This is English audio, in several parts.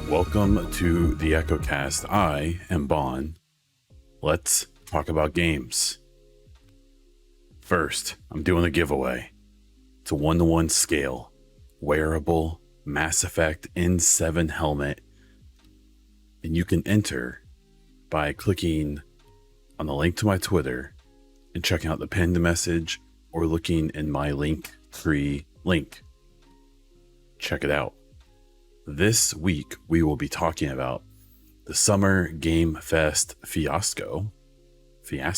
Welcome to the EchoCast. I am Bon. Let's talk about games. First, I'm doing a giveaway. It's a 1-to-1 scale, wearable Mass Effect N7 helmet, and you can enter by clicking on the link to my Twitter and checking out the pinned message or looking in my Linktree link. Check it out. This week, we will be talking about the Summer Game Fest fiasco. I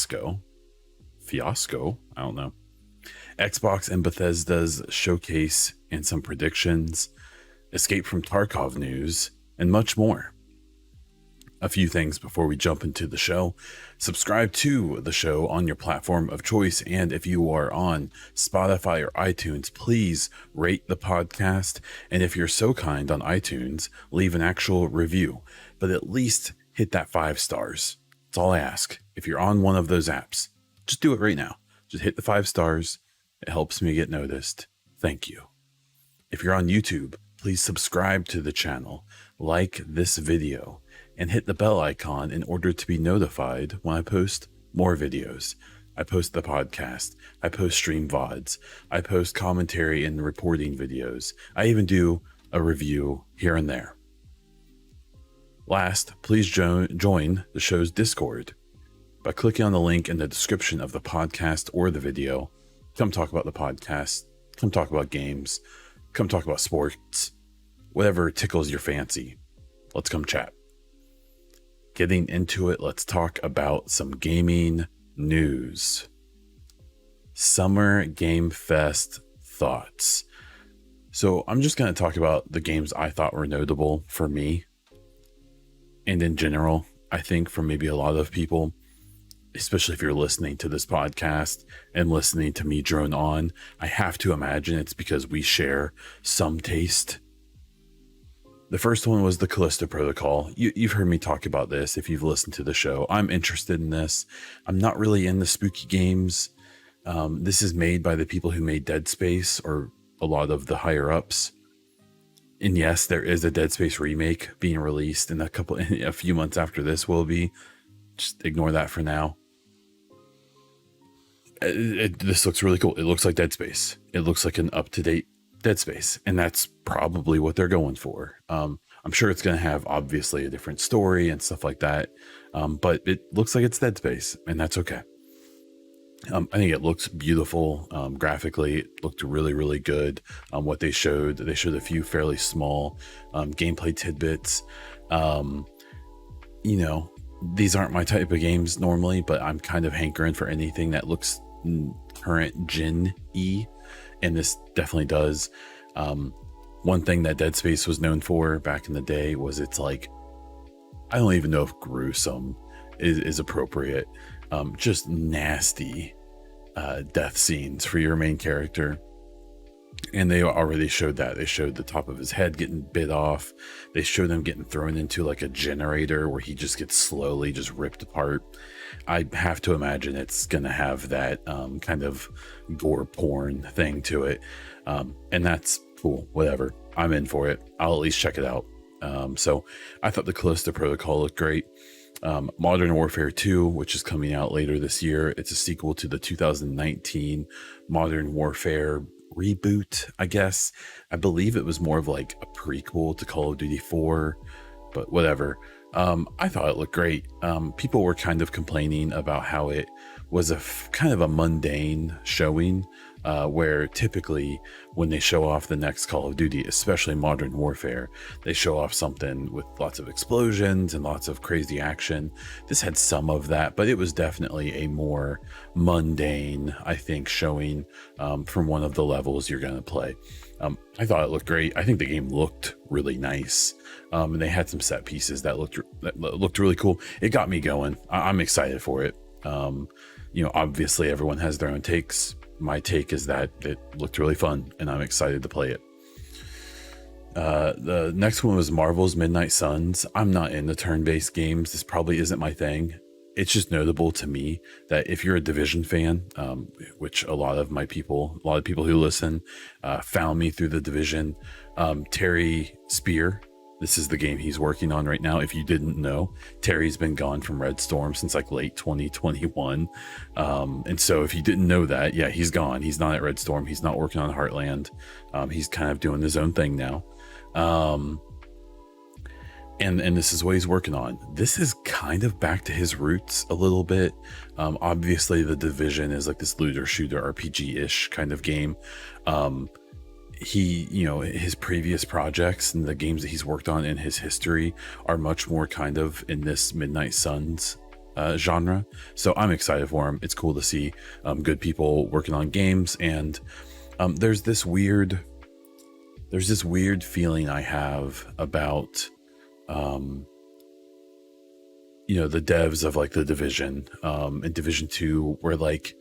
don't know. Xbox and Bethesda's showcase and some predictions, Escape from Tarkov news, and much more. A few things before we jump into the show. Subscribe to the show on your platform of choice, and if you are on Spotify or iTunes, please rate the podcast, and if you're so kind on iTunes, leave an actual review, but at least hit that 5 stars. That's all I ask. If you're on one of those apps, just do it right now. Just hit the 5 stars. It helps me get noticed. Thank you. If you're on YouTube, please subscribe to the channel, like this video, and hit the bell icon in order to be notified when I post more videos. I post the podcast, I post stream VODs, I post commentary and reporting videos. I even do a review here and there. Last, please join the show's Discord by clicking on the link in the description of the podcast or the video. Come talk about the podcast, come talk about games, come talk about sports, whatever tickles your fancy. Let's come chat. Getting into it, let's talk about some gaming news. Summer Game Fest thoughts. So I'm just going to talk about the games I thought were notable for me. And in general, I think for maybe a lot of people, especially if you're listening to this podcast and listening to me drone on, I have to imagine it's because we share some taste. The first one was the Callisto Protocol. You've heard me talk about this if you've listened to the show. I'm interested in this. I'm not really in the spooky games. This is made by the people who made Dead Space, or a lot of the higher ups. And yes, there is a Dead Space remake being released in a few months after this will be. Just ignore that for now. This looks really cool. It looks like Dead Space. It looks like an up-to-date Dead Space, and that's probably what they're going for. I'm sure it's going to have obviously a different story and stuff like that, but it looks like it's Dead Space, and that's okay. I think it looks beautiful graphically. It looked really, really good. What they showed a few fairly small gameplay tidbits. These aren't my type of games normally, but I'm kind of hankering for anything that looks current gen-y. And this definitely does. One thing that Dead Space was known for back in the day was it's like, I don't even know if gruesome is appropriate. Just nasty death scenes for your main character. And they already showed that. They showed the top of his head getting bit off. They showed him getting thrown into like a generator where he just gets slowly just ripped apart. I have to imagine it's going to have that kind of gore porn thing to it. And that's cool. Whatever. I'm in for it. I'll at least check it out. So I thought the Callisto Protocol looked great. Modern Warfare 2, which is coming out later this year. It's a sequel to the 2019 Modern Warfare Reboot, I guess. I believe it was more of like a prequel to Call of Duty 4, but whatever. I thought it looked great. People were kind of complaining about how it was kind of a mundane showing, where typically when they show off the next Call of Duty, especially Modern Warfare, they show off something with lots of explosions and lots of crazy action. This had some of that, but it was definitely a more mundane, I think, showing from one of the levels you're going to play. I thought it looked great. I think the game looked really nice. And they had some set pieces that looked really cool. It got me going. I'm excited for it. Obviously everyone has their own takes. My take is that it looked really fun and I'm excited to play it. The next one was Marvel's Midnight Suns. I'm not into turn-based games. This probably isn't my thing. it's just notable to me that if you're a Division fan, which a lot of people who listen found me through the Division, Terry Speer, this is the game he's working on right now. If you didn't know, Terry's been gone from Red Storm since like late 2021. And so if you didn't know that, yeah, he's gone. He's not at Red Storm. He's not working on Heartland. He's kind of doing his own thing now. And this is what he's working on. This is kind of back to his roots a little bit. Obviously the Division is like this looter shooter RPG-ish kind of game. He, his previous projects and the games that he's worked on in his history are much more kind of in this Midnight Suns genre. So I'm excited for him. It's cool to see good people working on games. And there's this weird feeling I have about the devs of like the Division and Division 2, where like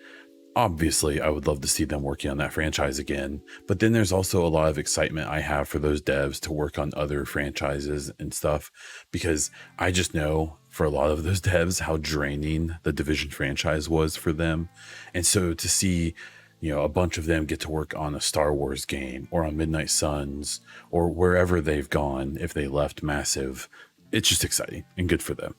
obviously I would love to see them working on that franchise again, but then there's also a lot of excitement I have for those devs to work on other franchises and stuff, because I just know for a lot of those devs how draining the Division franchise was for them. And so to see a bunch of them get to work on a Star Wars game or on Midnight Suns or wherever they've gone, if they left Massive, it's just exciting and good for them.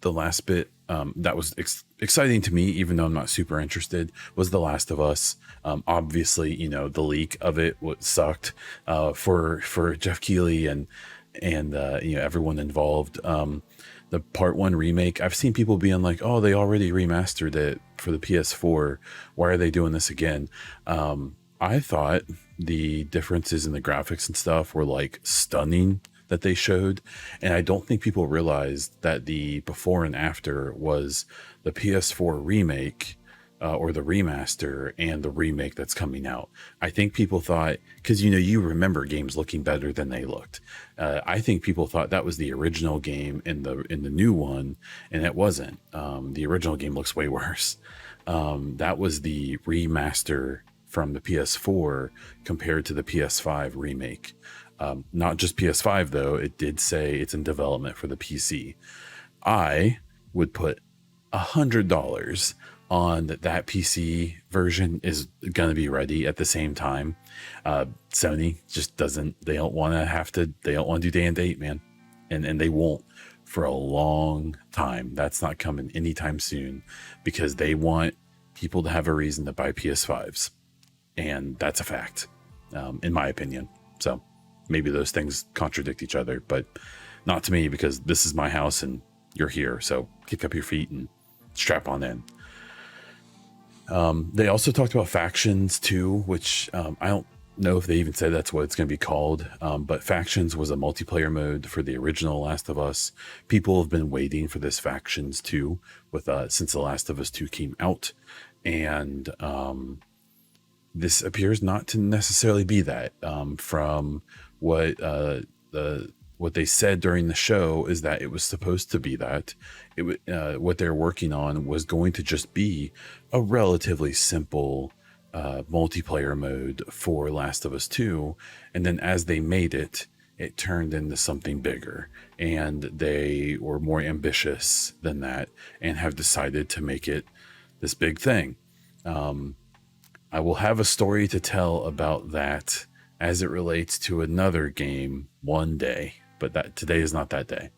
The last bit that was exciting to me, even though I'm not super interested, was The Last of Us. Obviously, the leak of it sucked for Jeff Keighley and everyone involved. The Part 1 remake, I've seen people being like, oh, they already remastered it for the PS4. Why are they doing this again? I thought the differences in the graphics and stuff were like stunning that they showed. And I don't think people realized that the before and after was the PS4 remake or the remaster and the remake that's coming out. I think people thought, because you remember games looking better than they looked. I think people thought that was the original game in the new one, and it wasn't. The original game looks way worse. That was the remaster from the PS4 compared to the PS5 remake. Not just PS5 though, it did say it's in development for the PC. I would put $100 on that PC version is going to be ready at the same time. Sony just they don't want to do day and date, man. And they won't for a long time. That's not coming anytime soon, because they want people to have a reason to buy PS5s. And that's a fact, in my opinion. So maybe those things contradict each other, but not to me, because this is my house and you're here. So kick up your feet and strap on in. They also talked about factions too, which I don't know if they even said that's what it's going to be called. But factions was a multiplayer mode for the original Last of Us. People have been waiting for this factions too, since the Last of Us 2 came out. And this appears not to necessarily be that. From what they said during the show is that it was supposed to be that. What they're working on was going to just be a relatively simple multiplayer mode for Last of Us 2. And then as they made it, it turned into something bigger. And they were more ambitious than that and have decided to make it this big thing. I will have a story to tell about that as it relates to another game one day, but that today is not that day.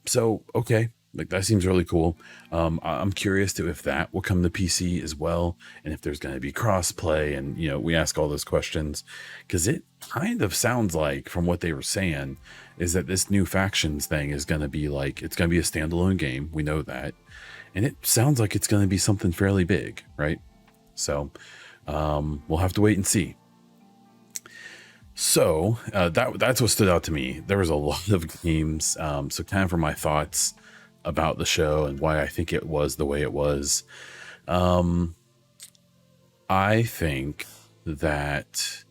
So, okay, like that seems really cool. I'm curious to if that will come to PC as well, and if there's going to be crossplay, and we ask all those questions, because it kind of sounds like, from what they were saying, is that this new factions thing is going to be like, it's going to be a standalone game. We know that, and it sounds like it's going to be something fairly big, right? So we'll have to wait and see. So that's what stood out to me. There was a lot of games. So kind of for my thoughts about the show and why I think it was the way it was. I think that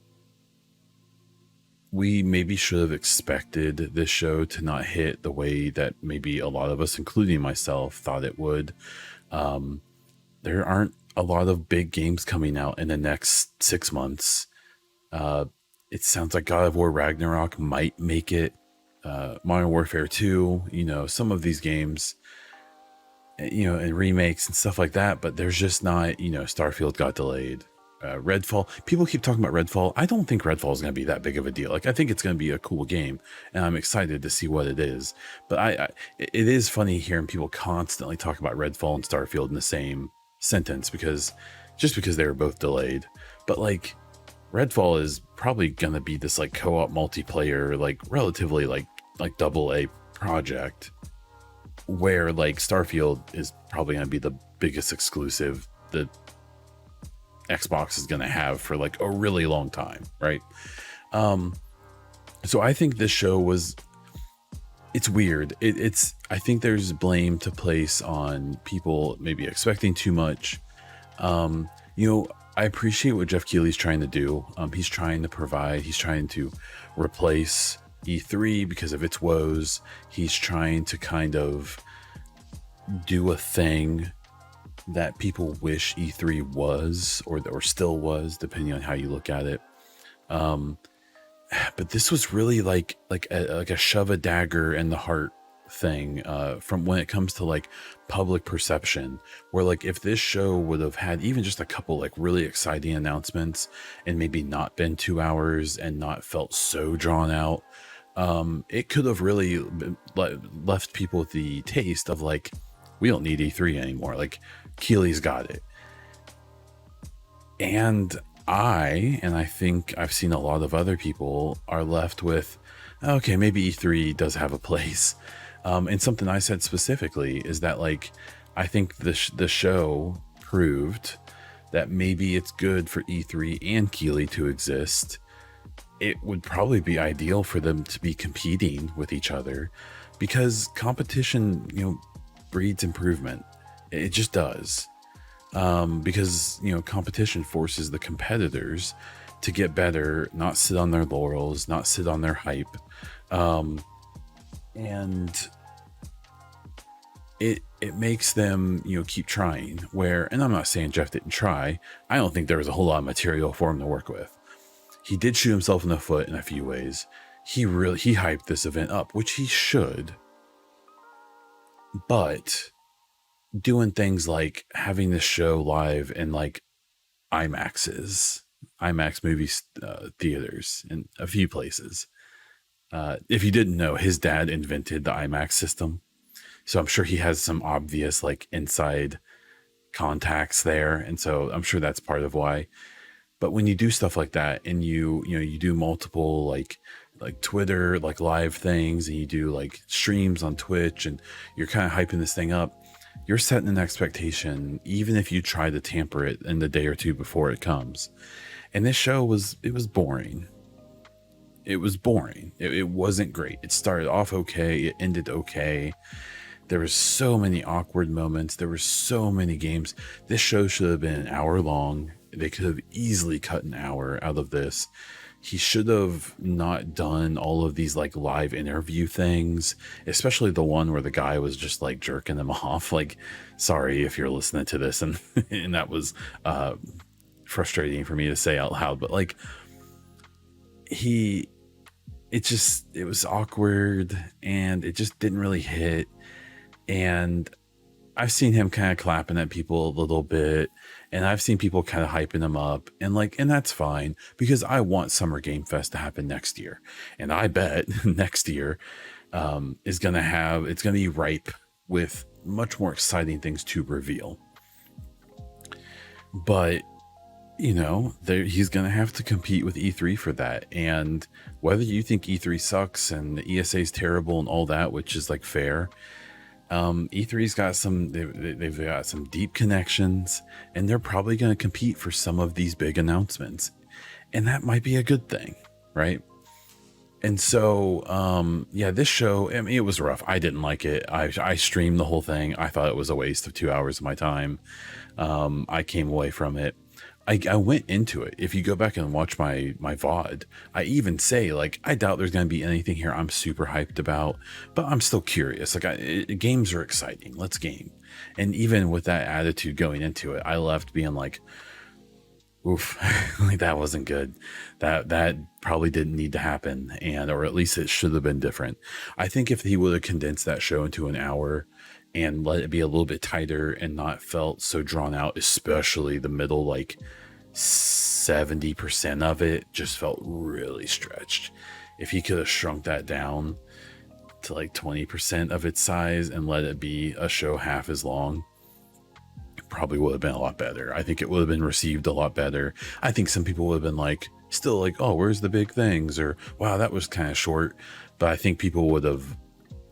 we maybe should have expected this show to not hit the way that maybe a lot of us, including myself, thought it would. There aren't a lot of big games coming out in the next 6 months. It sounds like God of War Ragnarok might make it. Modern Warfare 2, some of these games, and remakes and stuff like that, but there's just not, Starfield got delayed. Redfall, people keep talking about Redfall. I don't think Redfall is going to be that big of a deal. Like, I think it's going to be a cool game, and I'm excited to see what it is. But it is funny hearing people constantly talk about Redfall and Starfield in the same sentence because they were both delayed. But like, Redfall is probably going to be this like co-op multiplayer, like relatively like double A project, where like Starfield is probably going to be the biggest exclusive that Xbox is going to have for like a really long time, right? So I think this show it's weird. I think there's blame to place on people maybe expecting too much. I appreciate what Jeff Keighley's trying to do. He's trying to replace E3 because of its woes. He's trying to kind of do a thing that people wish E3 was, or still was, depending on how you look at it. But this was really like a shove a dagger in the heart thing, from when it comes to like public perception, where like if this show would have had even just a couple like really exciting announcements and maybe not been 2 hours and not felt so drawn out, it could have really left people with the taste of like, we don't need E3 anymore. Like, Keighley's got it. And I think I've seen a lot of other people are left with, okay, maybe E3 does have a place. And something I said specifically is that like, I think the show proved that maybe it's good for E3 and Keighley to exist. It would probably be ideal for them to be competing with each other, because competition, breeds improvement. It just does. Because competition forces the competitors to get better, not sit on their laurels, not sit on their hype, and it makes them keep trying. And I'm not saying Jeff didn't try. I don't think there was a whole lot of material for him to work with. He did shoot himself in the foot in a few ways. He hyped this event up, which he should, but doing things like having this show live in like IMAX movie theaters in a few places. If you didn't know, his dad invented the IMAX system, so I'm sure he has some obvious like inside contacts there, and so I'm sure that's part of why. But when you do stuff like that, and you do multiple like Twitter like live things, and you do like streams on Twitch, and you're kind of hyping this thing up, you're setting an expectation, even if you try to tamper it in the day or two before it comes. And this show was boring. It was boring. It wasn't great. It started off okay. It ended okay. There was so many awkward moments. There were so many games. This show should have been an hour long. They could have easily cut an hour out of this. He should have not done all of these like live interview things, especially the one where the guy was just like jerking him off. Like, sorry if you're listening to this, and that was frustrating for me to say out loud, but like it was awkward, and it just didn't really hit. And I've seen him kind of clapping at people a little bit, and I've seen people kind of hyping him up, and that's fine, because I want Summer Game Fest to happen next year. And I bet next year it's going to be ripe with much more exciting things to reveal. But, he's going to have to compete with E3 for that. And whether you think E3 sucks and the ESA is terrible and all that, which is like fair, E3's got they've got some deep connections, and they're probably going to compete for some of these big announcements, and that might be a good thing, right? And so this show, I mean, it was rough. I didn't like it. I streamed the whole thing. I thought it was a waste of 2 hours of my time. I came away from it. I went into it. If you go back and watch my VOD, I even say, like, I doubt there's going to be anything here I'm super hyped about, but I'm still curious. Like, games are exciting. Let's game. And even with that attitude going into it, I left being like, oof, like that wasn't good. That probably didn't need to happen. Or at least it should have been different. I think if he would have condensed that show into an hour and let it be a little bit tighter and not felt so drawn out, especially the middle, like 70% of it just felt really stretched. If he could have shrunk that down to like 20% of its size and let it be a show half as long, it probably would have been a lot better. I think it would have been received a lot better. I think some people would have been like, still like, oh, where's the big things? Or wow, that was kind of short. But I think people would have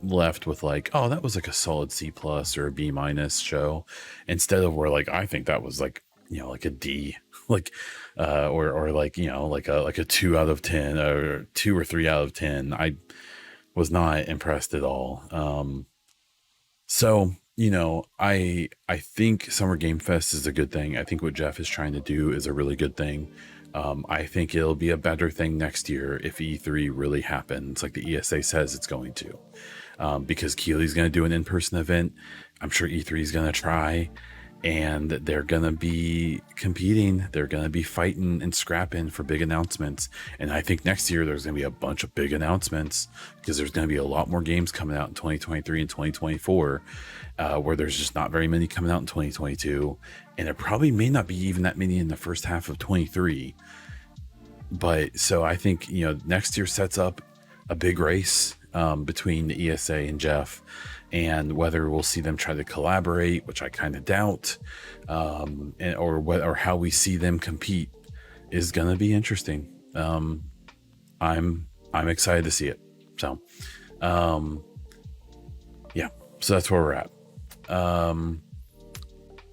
left with like, oh, that was like a solid C+ or a B- show, instead of where like, I think that was like, you know, like a D, like or like, you know, like a 2 out of 10 or 2 or 3 out of 10. I was not impressed at all. So, you know, I think Summer Game Fest is a good thing. I think what Jeff is trying to do is a really good thing. I think it'll be a better thing next year if E3 really happens like the ESA says it's going to, because Keighley's going to do an in-person event. I'm sure E3 is going to try, and they're going to be competing. They're going to be fighting and scrapping for big announcements. And I think next year there's going to be a bunch of big announcements, because there's going to be a lot more games coming out in 2023 and 2024, where there's just not very many coming out in 2022. And there probably may not be even that many in the first half of 23. But so I think, you know, next year sets up a big race between the ESA and Jeff, and whether we'll see them try to collaborate, which I kind of doubt, or how we see them compete is going to be interesting. I'm excited to see it. So, yeah, so that's where we're at.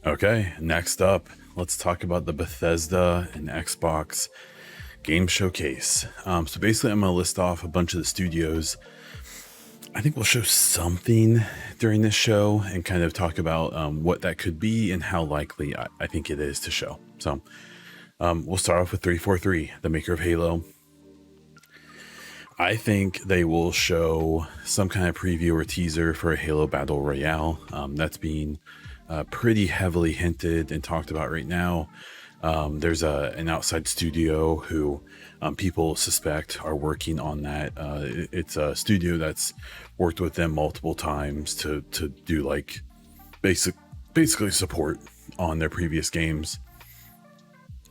Okay, next up, let's talk about the Bethesda and Xbox Game Showcase. So basically, I'm going to list off a bunch of the studios. I think we'll show something during this show and kind of talk about what that could be and how likely I think it is to show. So we'll start off with 343, the maker of Halo. I think they will show some kind of preview or teaser for a Halo Battle Royale. That's being pretty heavily hinted and talked about right now. There's an outside studio who people suspect are working on that. It's a studio that's worked with them multiple times to do like basically support on their previous games.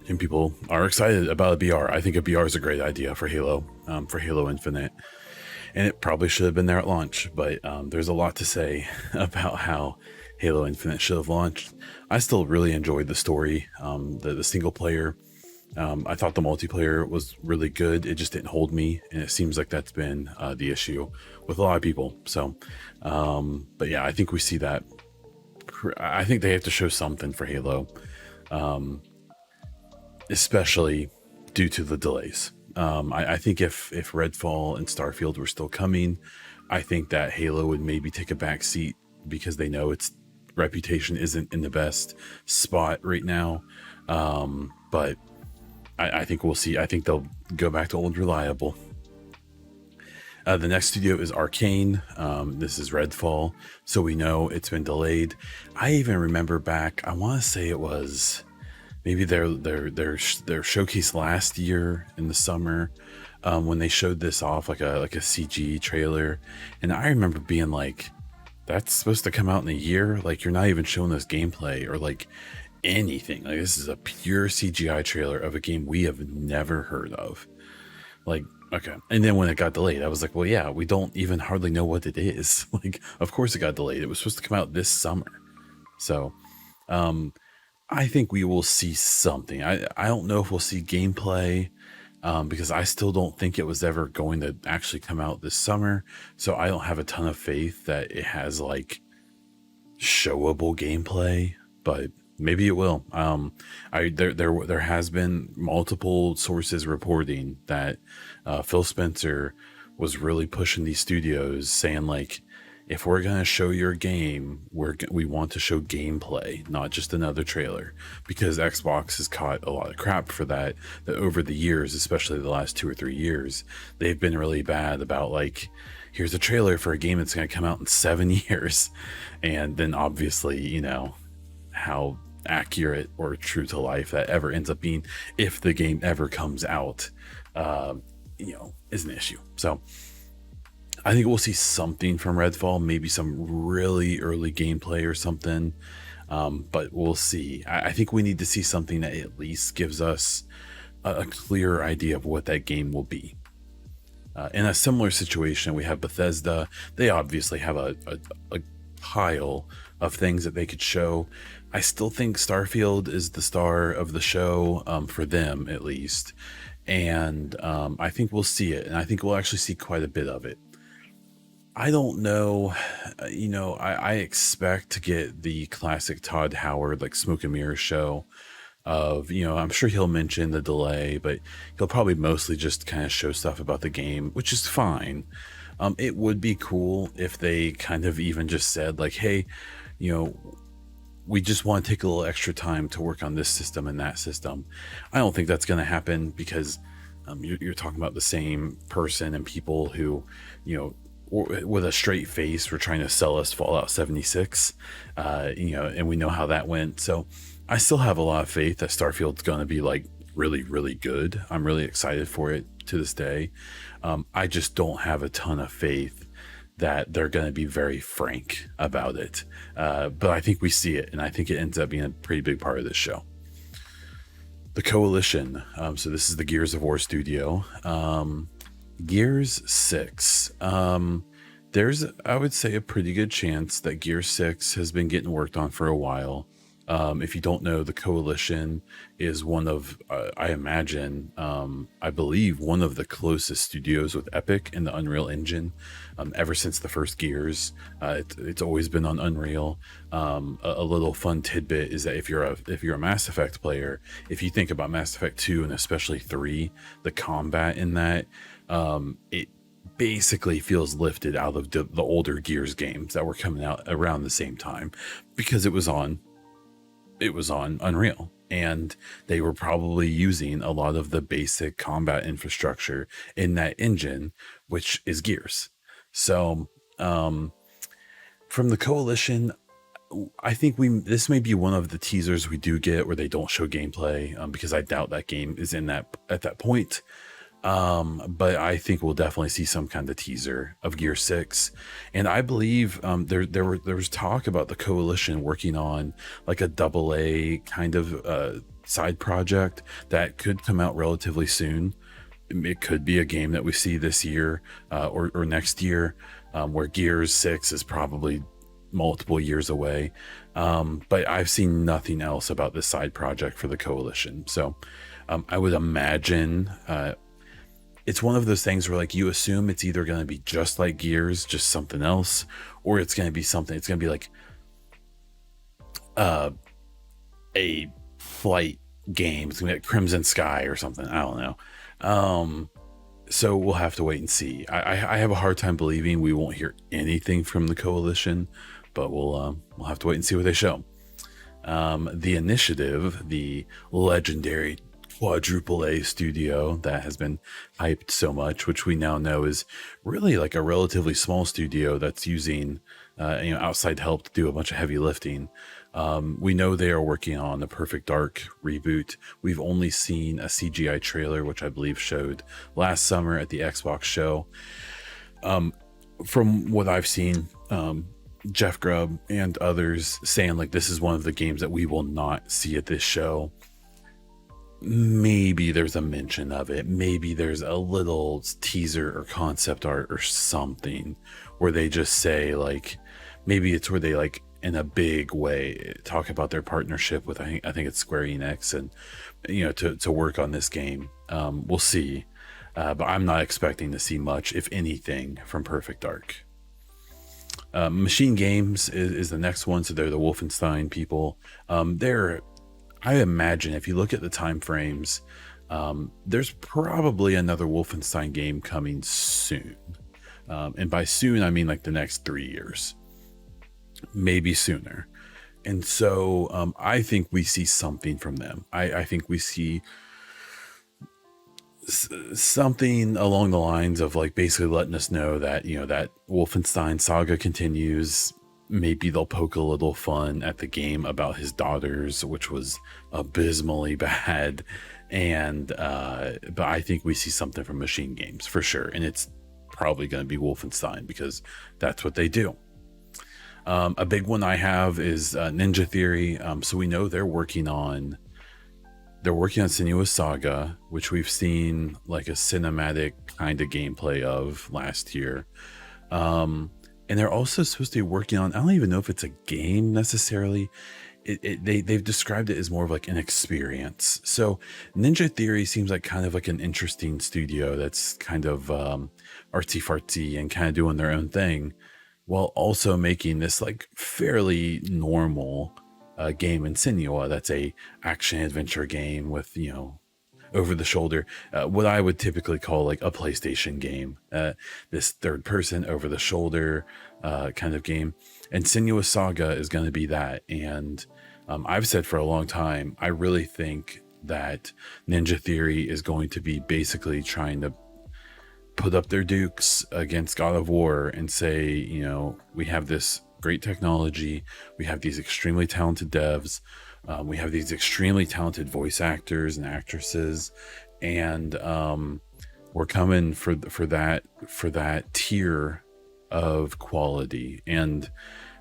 And people are excited about a BR. I think a BR is a great idea for Halo Infinite. And it probably should have been there at launch, but there's a lot to say about how Halo Infinite should have launched. I still really enjoyed the story, the single player. I thought the multiplayer was really good. It just didn't hold me, and it seems like that's been the issue with a lot of people. So, but yeah, I think we see that. I think they have to show something for Halo, especially due to the delays. I think if Redfall and Starfield were still coming, I think that Halo would maybe take a back seat, because they know its reputation isn't in the best spot right now. But I think we'll see. I think they'll go back to old reliable. The next studio is Arcane. This is Redfall, so we know it's been delayed. I even remember back, I want to say it was maybe their showcase last year in the summer, when they showed this off like a CG trailer, and I remember being like, that's supposed to come out in a year? Like, you're not even showing us gameplay or like anything. Like, this is a pure CGI trailer of a game we have never heard of. Like, okay. And then when it got delayed, I was like, well, yeah, we don't even hardly know what it is. Like, of course it got delayed. It was supposed to come out this summer. So I think we will see something. I don't know if we'll see gameplay, because I still don't think it was ever going to actually come out this summer. So I don't have a ton of faith that it has like showable gameplay, but maybe it will. There has been multiple sources reporting that Phil Spencer was really pushing these studios, saying like, if we're going to show your game, we want to show gameplay, not just another trailer, because Xbox has caught a lot of crap for that over the years, especially the last 2 or 3 years. They've been really bad about like, here's a trailer for a game that's going to come out in 7 years. And then obviously, you know, how accurate or true to life that ever ends up being, if the game ever comes out, you know, is an issue. So I think we'll see something from Redfall, maybe some really early gameplay or something. But we'll see. I think we need to see something that at least gives us a clearer idea of what that game will be. In a similar situation, we have Bethesda. They obviously have a pile of things that they could show. I still think Starfield is the star of the show, for them at least. And I think we'll see it. And I think we'll actually see quite a bit of it. I don't know, I expect to get the classic Todd Howard, like smoke and mirror show of, I'm sure he'll mention the delay, but he'll probably mostly just kind of show stuff about the game, which is fine. It would be cool if they kind of even just said like, hey, we just want to take a little extra time to work on this system and that system. I don't think that's going to happen because you're talking about the same person and people who, with a straight face, were trying to sell us Fallout 76, and we know how that went. So I still have a lot of faith that Starfield's going to be like really, really good. I'm really excited for it to this day. I just don't have a ton of faith that they're going to be very frank about it. But I think we see it, and I think it ends up being a pretty big part of this show. The Coalition. So this is the Gears of War studio. Gears 6. There's, I would say, a pretty good chance that Gears 6 has been getting worked on for a while. If you don't know, the Coalition is one of, I imagine, I believe, one of the closest studios with Epic in the Unreal Engine. Ever since the first Gears, it's always been on Unreal. A little fun tidbit is that if you're a Mass Effect player, if you think about Mass Effect 2 and especially 3, the combat in that, it basically feels lifted out of the older Gears games that were coming out around the same time, because it was on Unreal, and they were probably using a lot of the basic combat infrastructure in that engine, which is Gears. So from the Coalition, I think this may be one of the teasers we do get where they don't show gameplay, because I doubt that game is at that point. But I think we'll definitely see some kind of teaser of Gear 6. And I believe there was talk about the Coalition working on like a AA kind of side project that could come out relatively soon. It could be a game that we see this year or next year, where Gears 6 is probably multiple years away. But I've seen nothing else about this side project for the Coalition. So I would imagine it's one of those things where like you assume it's either going to be just like Gears, just something else, or it's going to be something. It's going to be like a flight game. It's going to be like Crimson Sky or something. I don't know. So we'll have to wait and see. I have a hard time believing we won't hear anything from the Coalition, but we'll have to wait and see what they show. The Initiative, the legendary quadruple A studio that has been hyped so much, which we now know is really like a relatively small studio that's using outside help to do a bunch of heavy lifting. We know they are working on the Perfect Dark reboot. We've only seen a CGI trailer, which I believe showed last summer at the Xbox show. From what I've seen, Jeff Grubb and others saying like this is one of the games that we will not see at this show. Maybe there's a mention of it. Maybe there's a little teaser or concept art or something where they just say like, maybe it's where they like in a big way talk about their partnership with I think it's Square Enix and to work on this game. We'll see, but I'm not expecting to see much, if anything, from Perfect Dark. Machine Games is the next one, so they're the Wolfenstein people. I imagine if you look at the time frames, there's probably another Wolfenstein game coming soon. And by soon, I mean like the next 3 years, maybe sooner. And so I think we see something from them. I think we see something along the lines of like basically letting us know that, that Wolfenstein saga continues. Maybe they'll poke a little fun at the game about his daughters, which was abysmally bad. And but I think we see something from Machine Games for sure. And it's probably going to be Wolfenstein, because that's what they do. A big one I have is Ninja Theory. So we know they're working on Senua's Saga, which we've seen like a cinematic kind of gameplay of last year. And they're also supposed to be working on, I don't even know if it's a game necessarily. They've described it as more of like an experience. So Ninja Theory seems like kind of like an interesting studio that's kind of artsy fartsy and kind of doing their own thing, while also making this like fairly normal game in Senua. That's a action adventure game with, you know, over the shoulder, what I would typically call like a PlayStation game, this third person over the shoulder kind of game. And Senua's Saga is going to be that. And I've said for a long time, I really think that Ninja Theory is going to be basically trying to put up their dukes against God of War and say, you know, we have this great technology, we have these extremely talented devs, we have these extremely talented voice actors and actresses, and we're coming for that tier of quality. And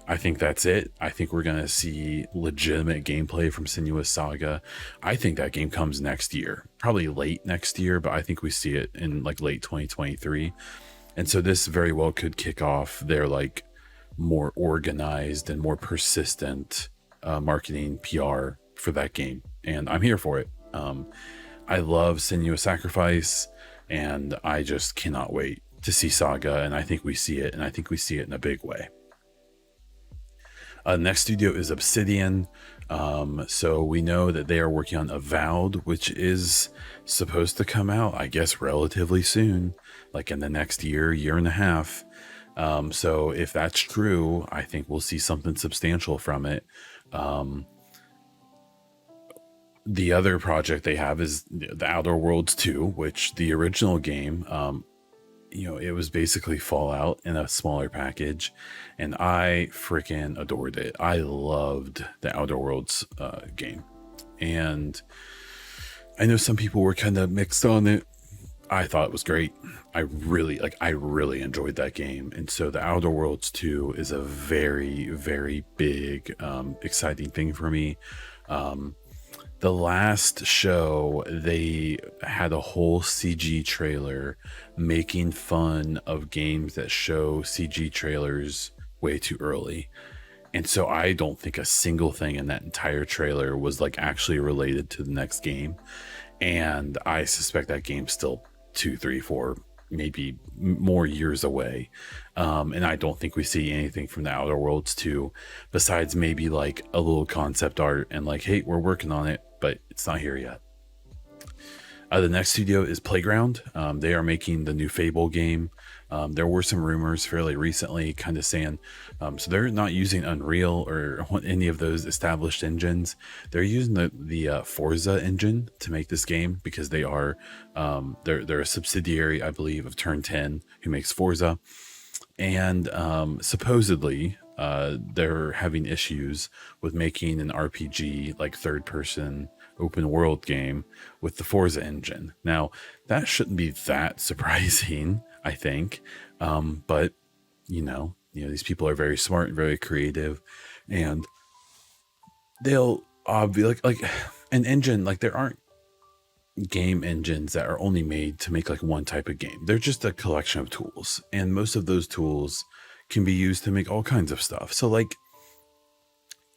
I think that's it. I think we're going to see legitimate gameplay from Senua's Saga. I think that game comes next year, probably late next year, but I think we see it in like late 2023. And so this very well could kick off their like more organized and more persistent marketing PR for that game. And I'm here for it. I love Senua's Sacrifice, and I just cannot wait to see Saga. And I think we see it, and I think we see it in a big way. Next studio is Obsidian. So we know that they are working on Avowed, which is supposed to come out, I guess, relatively soon, like in the next year and a half. So if that's true, I think we'll see something substantial from it. The other project they have is the Outer Worlds 2, which the original game, you know, it was basically Fallout in a smaller package, and I freaking adored it. I loved the Outer Worlds game, and I know some people were kind of mixed on it. I thought it was great. I really enjoyed that game. And so the Outer Worlds 2 is a very, very big, exciting thing for me. The last show, they had a whole CG trailer making fun of games that show CG trailers way too early. And so I don't think a single thing in that entire trailer was like actually related to the next game. And I suspect that game's still 2, 3, 4, maybe more years away. And I don't think we see anything from the Outer Worlds 2 besides maybe like a little concept art and like, hey, we're working on it, but it's not here yet. The next studio is Playground. They are making the new Fable game. There were some rumors fairly recently kind of saying, so they're not using Unreal or any of those established engines. They're using the Forza engine to make this game, because they are, they're a subsidiary, I believe, of Turn 10, who makes Forza. And supposedly they're having issues with making an RPG, like third person open world game with the Forza engine. Now that shouldn't be that surprising, I think. But you know, these people are very smart and very creative, and they'll be like an engine, like there aren't game engines that are only made to make like one type of game. They're just a collection of tools, and most of those tools can be used to make all kinds of stuff. So like,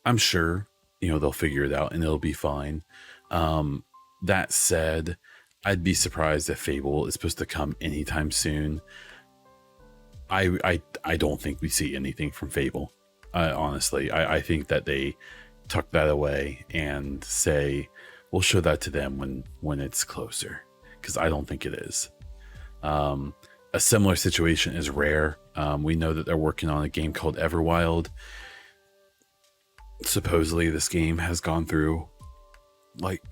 I'm sure, they'll figure it out and it'll be fine. That said, I'd be surprised if Fable is supposed to come anytime soon. I don't think we see anything from Fable. Honestly, I think that they tuck that away and say, we'll show that to them when it's closer, because I don't think it is. A similar situation is Rare. We know that they're working on a game called Everwild. Supposedly this game has gone through like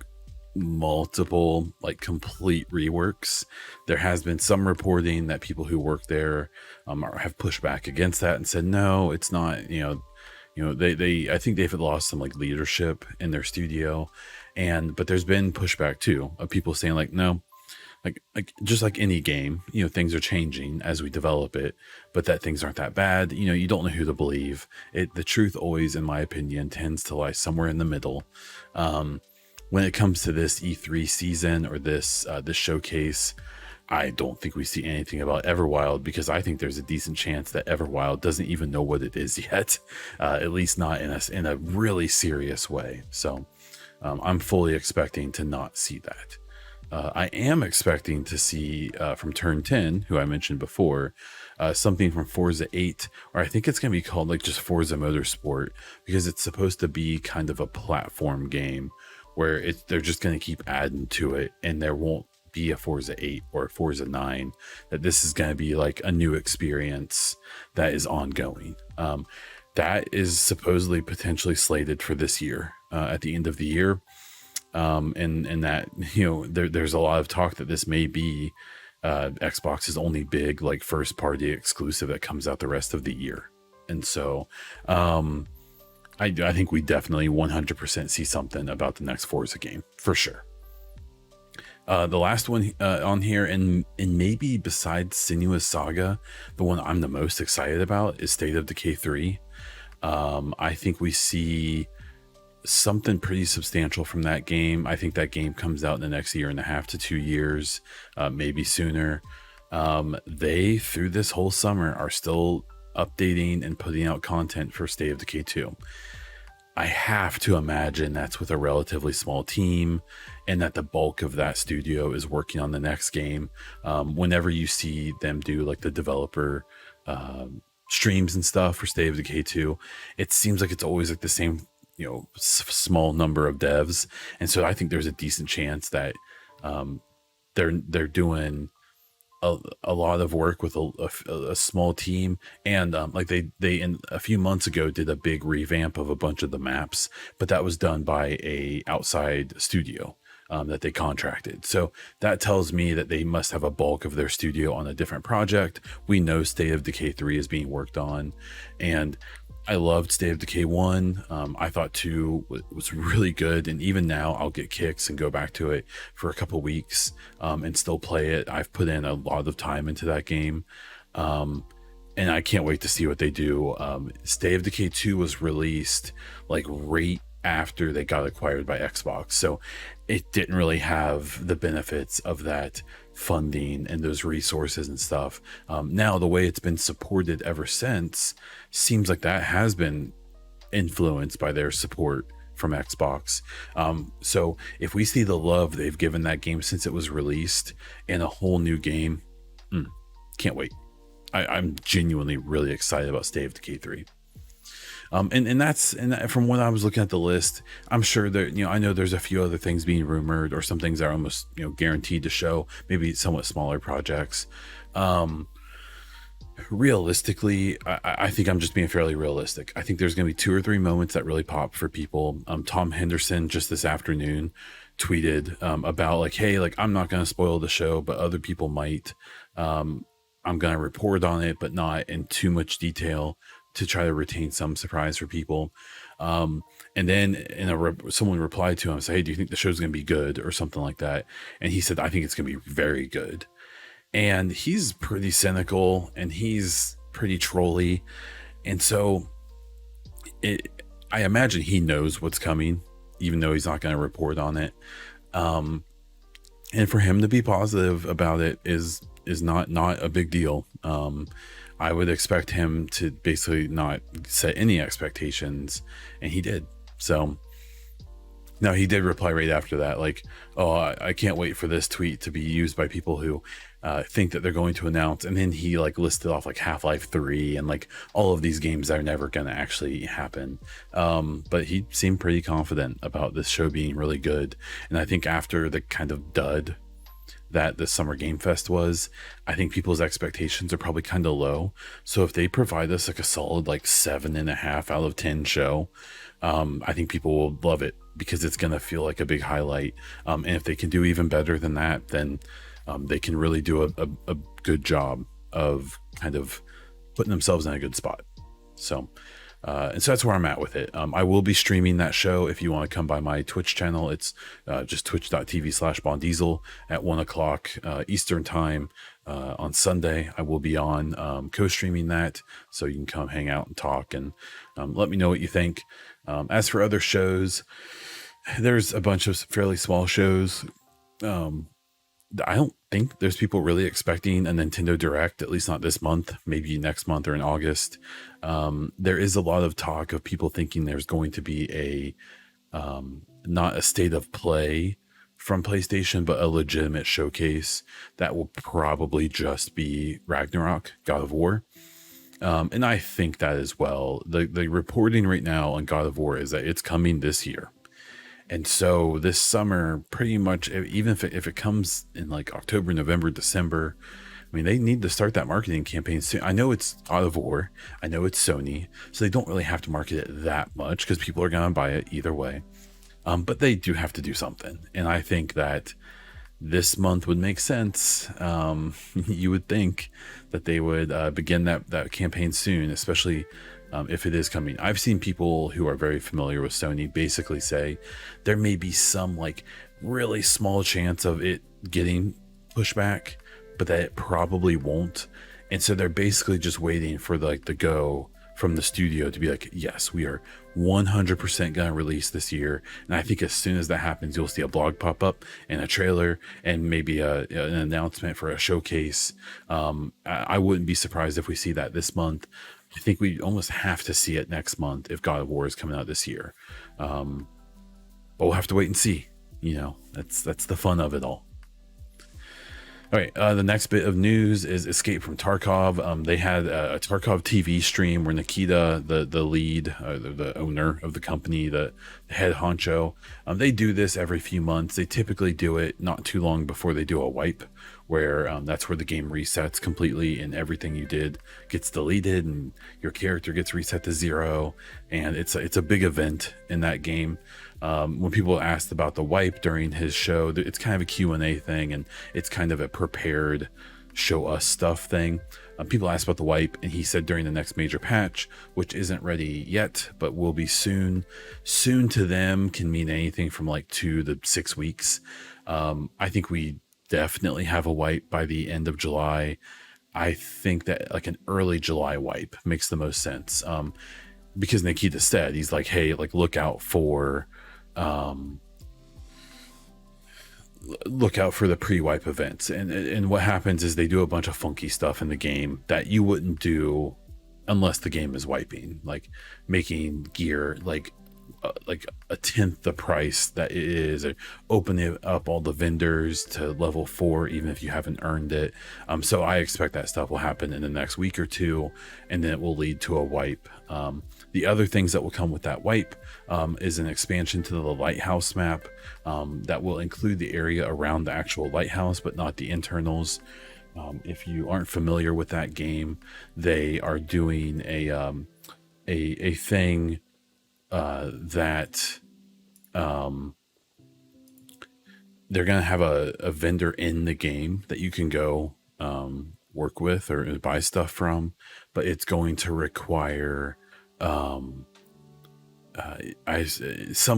multiple like complete reworks. There has been some reporting that people who work there have pushed back against that and said no, it's not. They I think they've lost some like leadership in their studio, but there's been pushback too of people saying like, no, like just like any game, you know, things are changing as we develop it, but that things aren't that bad. You know, you don't know who to believe. The truth always, in my opinion, tends to lie somewhere in the middle. When it comes to this E3 season or this showcase, I don't think we see anything about Everwild, because I think there's a decent chance that Everwild doesn't even know what it is yet, at least not in a really serious way. So I'm fully expecting to not see that. I am expecting to see from Turn 10, who I mentioned before, something from Forza 8, or I think it's going to be called like just Forza Motorsport, because it's supposed to be kind of a platform game where they're just going to keep adding to it, and there won't be a Forza 8 or a Forza 9, that this is going to be like a new experience that is ongoing. That is supposedly potentially slated for this year, at the end of the year. And that, you know, there's a lot of talk that this may be Xbox's only big like first party exclusive that comes out the rest of the year. And so I think we definitely 100% see something about the next Forza game for sure. The last one on here, and maybe besides Sinuous Saga, the one I'm the most excited about is State of Decay 3. I think we see something pretty substantial from that game. I think that game comes out in the next 1.5 to 2 years, maybe sooner. They, through this whole summer, are still updating and putting out content for State of Decay 2. I have to imagine that's with a relatively small team, and that the bulk of that studio is working on the next game. Whenever you see them do like the developer streams and stuff for State of Decay 2, it seems like it's always like the same, you know, small number of devs. And so I think there's a decent chance that they're doing a lot of work with a small team, and like they in a few months ago did a big revamp of a bunch of the maps, but that was done by a outside studio that they contracted. So that tells me that they must have a bulk of their studio on a different project. We know State of Decay 3 is being worked on, and I loved State of Decay 1. I thought 2 was really good, and even now I'll get kicks and go back to it for a couple weeks and still play it. I've put in a lot of time into that game, and I can't wait to see what they do. State of Decay 2 was released like right after they got acquired by Xbox, so it didn't really have the benefits of that funding and those resources and stuff. Now the way it's been supported ever since seems like that has been influenced by their support from Xbox. So if we see the love they've given that game since it was released in a whole new game, can't wait. I'm genuinely really excited about State of Decay 3. And from when I was looking at the list, I'm sure that, you know, I know there's a few other things being rumored, or some things that are almost, you know, guaranteed to show, maybe somewhat smaller projects. Realistically, I think I'm just being fairly realistic. I think there's going to be 2 or 3 moments that really pop for people. Tom Henderson just this afternoon tweeted about like, hey, like, I'm not going to spoil the show, but other people might. I'm going to report on it, but not in too much detail, to try to retain some surprise for people. And then someone replied to him and said, hey, do you think the show's going to be good, or something like that? And he said, I think it's going to be very good. And he's pretty cynical, and he's pretty trolly. And so I imagine he knows what's coming, even though he's not going to report on it. And for him to be positive about it is not a big deal. I would expect him to basically not set any expectations, and he did. So now he did reply right after that, like, oh, I can't wait for this tweet to be used by people who think that they're going to announce. And then he like listed off like Half-Life 3 and like all of these games that are never going to actually happen. But he seemed pretty confident about this show being really good. And I think after the kind of dud that the Summer Game Fest was, I think people's expectations are probably kind of low. So if they provide us like a solid like 7.5 out of 10 show, I think people will love it, because it's going to feel like a big highlight. And if they can do even better than that, then they can really do a good job of kind of putting themselves in a good spot. So And so that's where I'm at with it. I will be streaming that show. If you want to come by my Twitch channel, it's just twitch.tv/bondiesel at 1:00 Eastern time on Sunday. I will be on co-streaming that, so you can come hang out and talk and let me know what you think. As for other shows, there's a bunch of fairly small shows. I don't think there's people really expecting a Nintendo Direct, at least not this month, maybe next month or in August. There is a lot of talk of people thinking there's going to be not a state of play from PlayStation, but a legitimate showcase that will probably just be Ragnarok, God of War. And I think that as well. The reporting right now on God of War is that it's coming this year. And so this summer, pretty much, even if it comes in like October, November, December, I mean, they need to start that marketing campaign soon. I know it's God of War. I know it's Sony. So they don't really have to market it that much because people are going to buy it either way. But they do have to do something. And I think that this month would make sense. You would think that they would begin that campaign soon, especially if it is coming. I've seen people who are very familiar with Sony basically say there may be some like really small chance of it getting pushed back, but that it probably won't. And so they're basically just waiting for the go from the studio to be like, yes, we are 100% gonna release this year. And I think as soon as that happens, you'll see a blog pop up and a trailer and maybe an announcement for a showcase. I wouldn't be surprised if we see that this month. I think we almost have to see it next month if God of War is coming out this year. But we'll have to wait and see. You know, that's the fun of it all. All right, the next bit of news is Escape from Tarkov. They had a Tarkov TV stream where Nikita, the lead, the owner of the company, the head honcho, they do this every few months. They typically do it not too long before they do a wipe, where that's where the game resets completely and everything you did gets deleted and your character gets reset to 0. And it's a big event in that game. When people asked about the wipe during his show, it's kind of a Q&A thing, and it's kind of a prepared show us stuff thing. People asked about the wipe, and he said during the next major patch, which isn't ready yet, but will be soon. Soon to them can mean anything from like 2 to 6 weeks. I think we definitely have a wipe by the end of July. I think that like an early July wipe makes the most sense. Because Nikita said, he's like, hey, like look out for the pre-wipe events, and what happens is they do a bunch of funky stuff in the game that you wouldn't do unless the game is wiping, like making gear like a tenth the price that it is, or opening up all the vendors to level 4 even if you haven't earned it. So I expect that stuff will happen in the next week or two, and then it will lead to a wipe. The other things that will come with that wipe is an expansion to the lighthouse map that will include the area around the actual lighthouse, but not the internals. If you aren't familiar with that game, they are doing a thing that they're going to have a vendor in the game that you can go work with or buy stuff from, but it's going to require some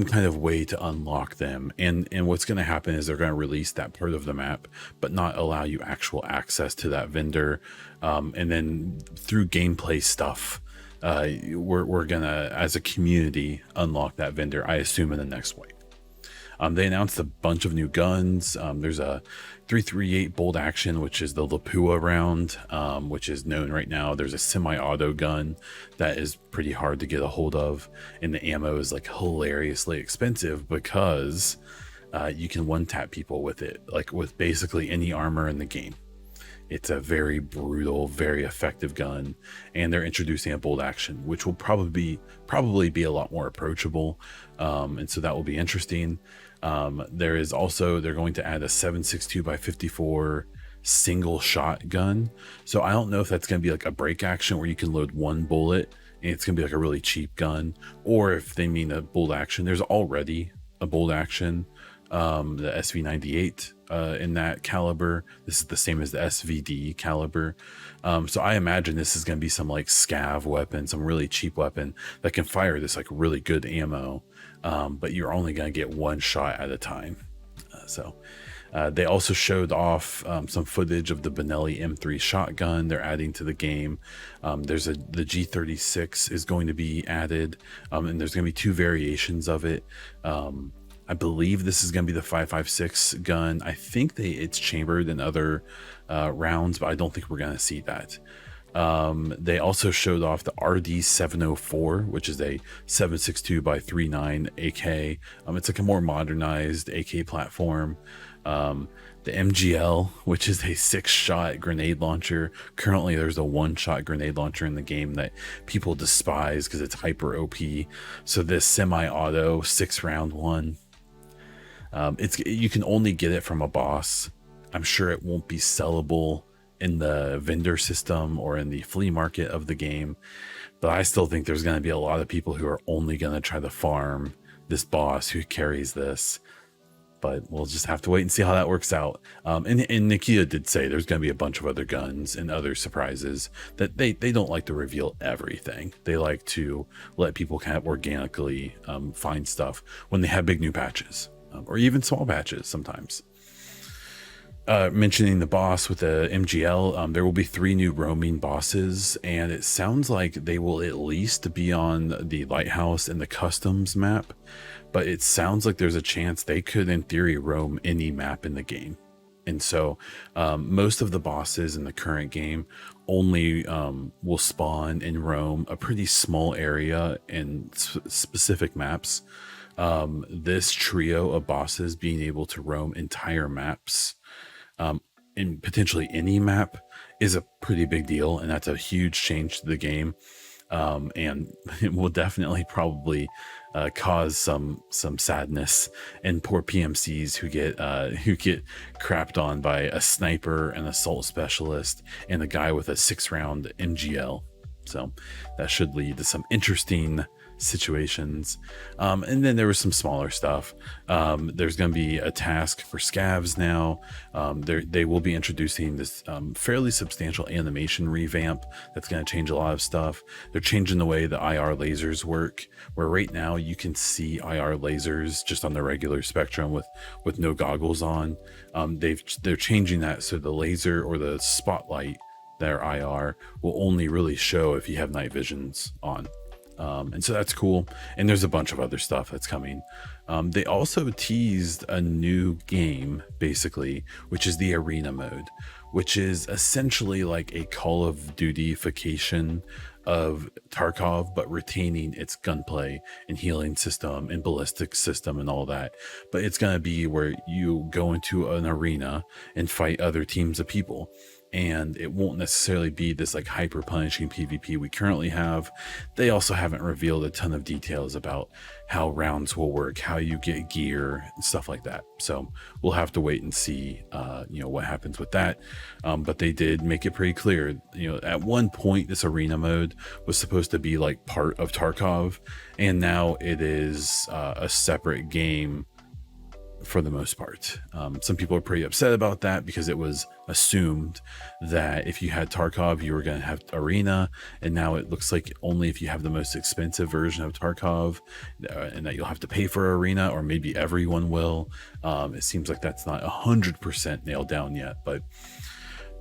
kind of way to unlock them. And what's going to happen is they're going to release that part of the map, but not allow you actual access to that vendor. And then through gameplay stuff, we're gonna, as a community, unlock that vendor, I assume, in the next wipe. They announced a bunch of new guns. There's a 338 bolt action, which is the Lapua round, which is known right now. There's a semi-auto gun that is pretty hard to get a hold of, and the ammo is like hilariously expensive because you can one-tap people with it, like with basically any armor in the game. It's a very brutal, very effective gun, and they're introducing a bolt action, which will probably be a lot more approachable, and so that will be interesting. There is also, they're going to add a 7.62x54 single shot gun. So I don't know if that's going to be like a break action where you can load one bullet and it's going to be like a really cheap gun, or if they mean a bolt action. There's already a bolt action the SV98 in that caliber. This is the same as the SVD caliber. So I imagine this is going to be some like scav weapon, some really cheap weapon that can fire this like really good ammo, but you're only going to get one shot at a time. They also showed off some footage of the Benelli M3 Shotgun they're adding to the game. The G36 is going to be added, and there's going to be 2 variations of it. I believe this is going to be the 5.56 gun. I think it's chambered in other rounds, but I don't think we're going to see that. They also showed off the RD704, which is a 7.62x3.9 AK. It's like a more modernized AK platform. The MGL, which is a 6-shot grenade launcher. Currently there's a 1-shot grenade launcher in the game that people despise because it's hyper OP. So this semi-auto 6-round one, you can only get it from a boss. I'm sure it won't be sellable in the vendor system or in the flea market of the game, but I still think there's going to be a lot of people who are only going to try to farm this boss who carries this. But we'll just have to wait and see how that works out. And Nikita did say there's going to be a bunch of other guns and other surprises that they don't like to reveal everything. They like to let people kind of organically find stuff when they have big new patches, or even small patches sometimes. Mentioning the boss with the MGL, there will be 3 new roaming bosses, and it sounds like they will at least be on the lighthouse and the customs map, but it sounds like there's a chance they could in theory roam any map in the game. And so most of the bosses in the current game only will spawn and roam a pretty small area in specific maps. This trio of bosses being able to roam entire maps, in potentially any map, is a pretty big deal, and that's a huge change to the game. And it will definitely probably cause some sadness in poor PMCs who get crapped on by a sniper, an assault specialist, and a guy with a 6-round MGL. So that should lead to some interesting situations. And then there was some smaller stuff. There's going to be a task for scavs now. They will be introducing this fairly substantial animation revamp that's going to change a lot of stuff. They're changing the way the IR lasers work, where right now you can see IR lasers just on the regular spectrum with no goggles on. They're changing that so the laser or the spotlight, their IR, will only really show if you have night visions on. And so that's cool. And there's a bunch of other stuff that's coming. They also teased a new game, basically, which is the arena mode, which is essentially like a Call of Duty-fication of Tarkov, but retaining its gunplay and healing system and ballistic system and all that. But it's going to be where you go into an arena and fight other teams of people. And it won't necessarily be this like hyper punishing PvP we currently have. They also haven't revealed a ton of details about how rounds will work, how you get gear and stuff like that. So we'll have to wait and see, what happens with that. But they did make it pretty clear, at one point this arena mode was supposed to be like part of Tarkov, and now it is a separate game for the most part. Some people are pretty upset about that because it was assumed that if you had Tarkov, you were going to have Arena, and now it looks like only if you have the most expensive version of Tarkov, and that you'll have to pay for Arena, or maybe everyone will. It seems like that's not 100% nailed down yet, but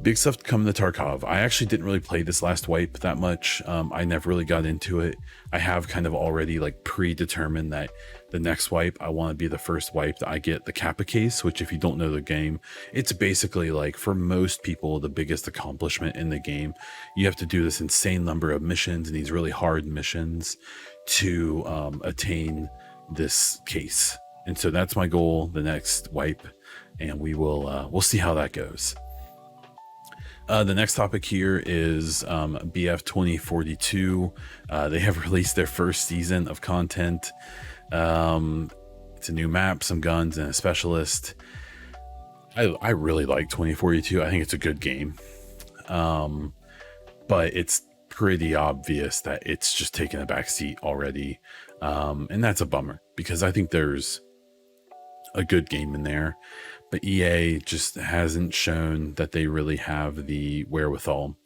big stuff coming to Tarkov. I actually didn't really play this last wipe that much. I never really got into it. I have kind of already like predetermined that the next wipe, I want to be the first wipe that I get the Kappa case, which if you don't know the game, it's basically like for most people, the biggest accomplishment in the game. You have to do this insane number of missions and these really hard missions to attain this case. And so that's my goal, the next wipe, and we'll see how that goes. The next topic here is BF 2042. They have released their first season of content. It's a new map, some guns, and a specialist. I really like 2042. I think it's a good game. But it's pretty obvious that it's just taken a back seat already. And that's a bummer because I think there's a good game in there, but EA just hasn't shown that they really have the wherewithal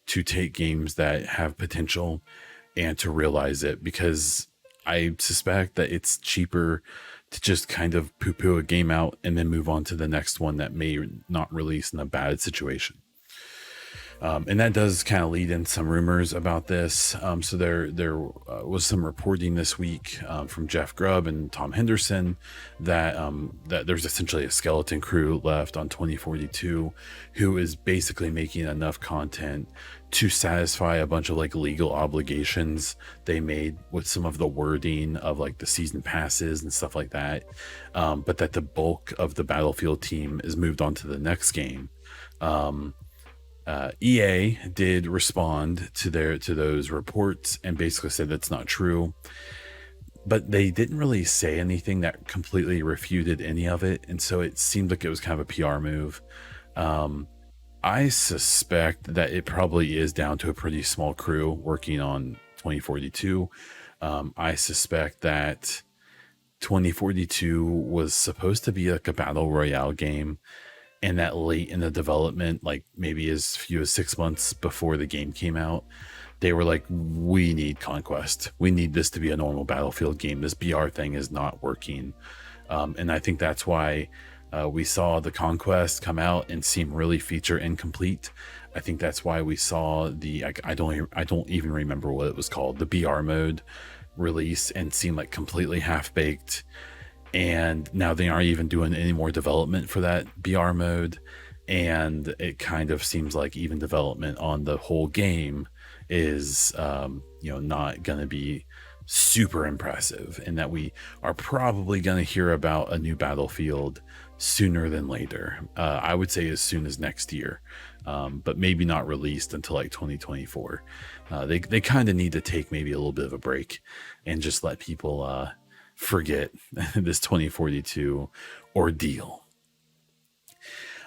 to take games that have potential and to realize it, because I suspect that it's cheaper to just kind of poo-poo a game out and then move on to the next one that may not release in a bad situation. And that does kind of lead in some rumors about this. So there was some reporting this week from Jeff Grubb and Tom Henderson that that there's essentially a skeleton crew left on 2042 who is basically making enough content to satisfy a bunch of like legal obligations they made with some of the wording of like the season passes and stuff like that. But that the bulk of the Battlefield team is moved on to the next game. EA did respond to those reports and basically said that's not true, but they didn't really say anything that completely refuted any of it, and so it seemed like it was kind of a PR move. I suspect that it probably is down to a pretty small crew working on 2042. I suspect that 2042 was supposed to be like a battle royale game, and that late in the development, like maybe as few as 6 months before the game came out, they were like, we need Conquest. We need this to be a normal Battlefield game. This BR thing is not working. And I think that's why we saw the Conquest come out and seem really feature incomplete. I think that's why we saw the, I don't even remember what it was called, the BR mode release, and seem like completely half-baked. And now they aren't even doing any more development for that BR mode, and it kind of seems like even development on the whole game is not going to be super impressive, and that we are probably going to hear about a new Battlefield sooner than later. I would say as soon as next year, but maybe not released until like 2024. They kind of need to take maybe a little bit of a break and just let people forget this 2042 ordeal.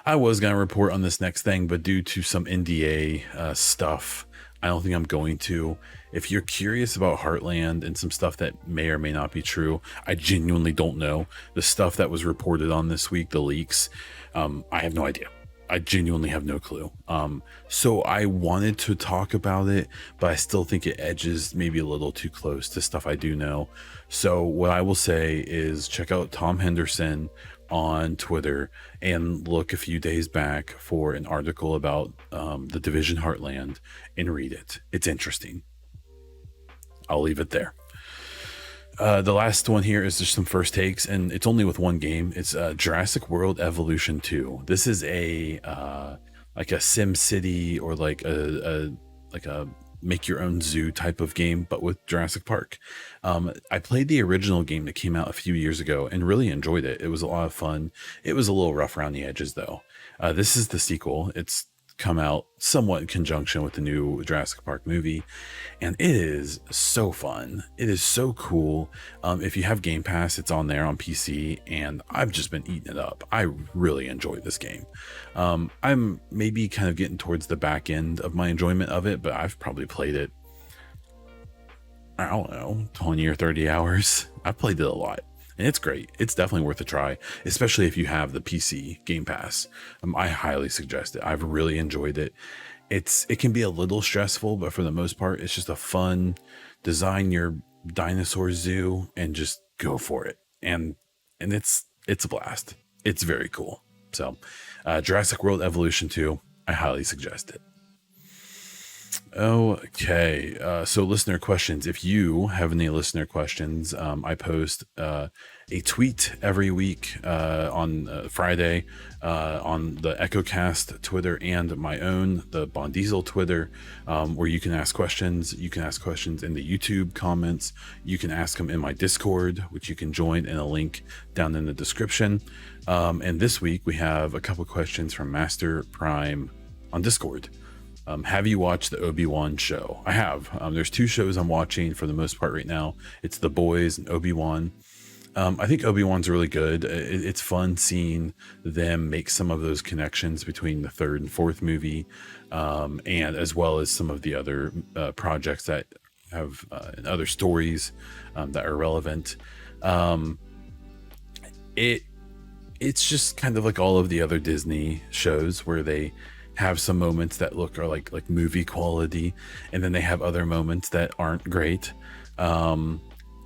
I was going to report on this next thing, but due to some NDA stuff, I don't think I'm going to. If you're curious about Heartland and some stuff that may or may not be true, I genuinely don't know. The stuff that was reported on this week, the leaks, I have no idea. I genuinely have no clue. So I wanted to talk about it, but I still think it edges maybe a little too close to stuff I do know. So what I will say is check out Tom Henderson on Twitter and look a few days back for an article about the Division Heartland and read it. It's interesting. I'll leave it there. The last one here is just some first takes, and it's only with one game. It's Jurassic World Evolution 2. This is a like a Sim City or like a make your own zoo type of game, but with Jurassic Park. I played the original game that came out a few years ago and really enjoyed it. It was a lot of fun. It was a little rough around the edges though. This is the sequel. It's come out somewhat in conjunction with the new Jurassic Park movie, and it is so fun. It is so cool. If you have Game Pass, it's on there on PC, and I've just been eating it up. I really enjoyed this game. I'm maybe kind of getting towards the back end of my enjoyment of it, but I've probably played it, I don't know, 20 or 30 hours. I've played it a lot. And it's great. It's definitely worth a try, especially if you have the PC Game Pass. I highly suggest it. I've really enjoyed it. It can be a little stressful, but for the most part, it's just a fun design your dinosaur zoo and just go for it. And it's a blast. It's very cool. So Jurassic World Evolution 2, I highly suggest it. Okay, so listener questions. If you have any listener questions, I post a tweet every week on Friday on the EchoCast Twitter and my own, the Bon Diesel Twitter, where you can ask questions. You can ask questions in the YouTube comments. You can ask them in my Discord, which you can join in a link down in the description. And this week we have a couple questions from Master Prime on Discord. Have you watched the Obi-Wan show? I have. There's two shows I'm watching for the most part right now. It's The Boys and Obi-Wan. I think Obi-Wan's really good. It's fun seeing them make some of those connections between the third and fourth movie, and as well as some of the other projects that have and other stories that are relevant. it's just kind of like all of the other Disney shows where they have some moments that look are like movie quality, and then they have other moments that aren't great. Um,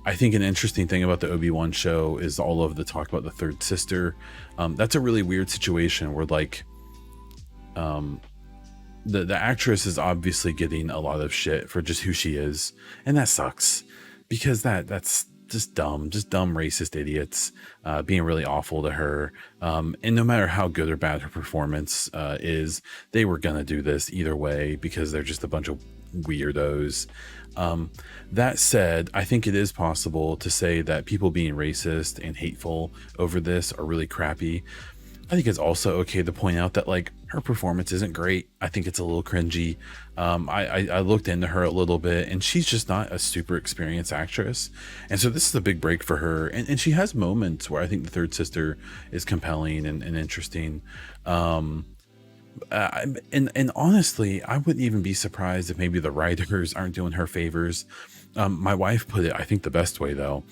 I think an interesting thing about the Obi-Wan show is all of the talk about the third sister. That's a really weird situation where like um, the actress is obviously getting a lot of shit for just who she is, and that sucks because that's just dumb racist idiots being really awful to her. And no matter how good or bad her performance is, they were gonna do this either way because they're just a bunch of weirdos. um, that said, I think it is possible to say that people being racist and hateful over this are really crappy. I think it's also okay to point out that like her performance isn't great. I think it's a little cringy. I looked into her a little bit, and she's just not a super experienced actress, and so this is a big break for her. And she has moments where I think the third sister is compelling and interesting. Um, and honestly, I wouldn't even be surprised if maybe the writers aren't doing her favors. My wife put it, I think, the best way though,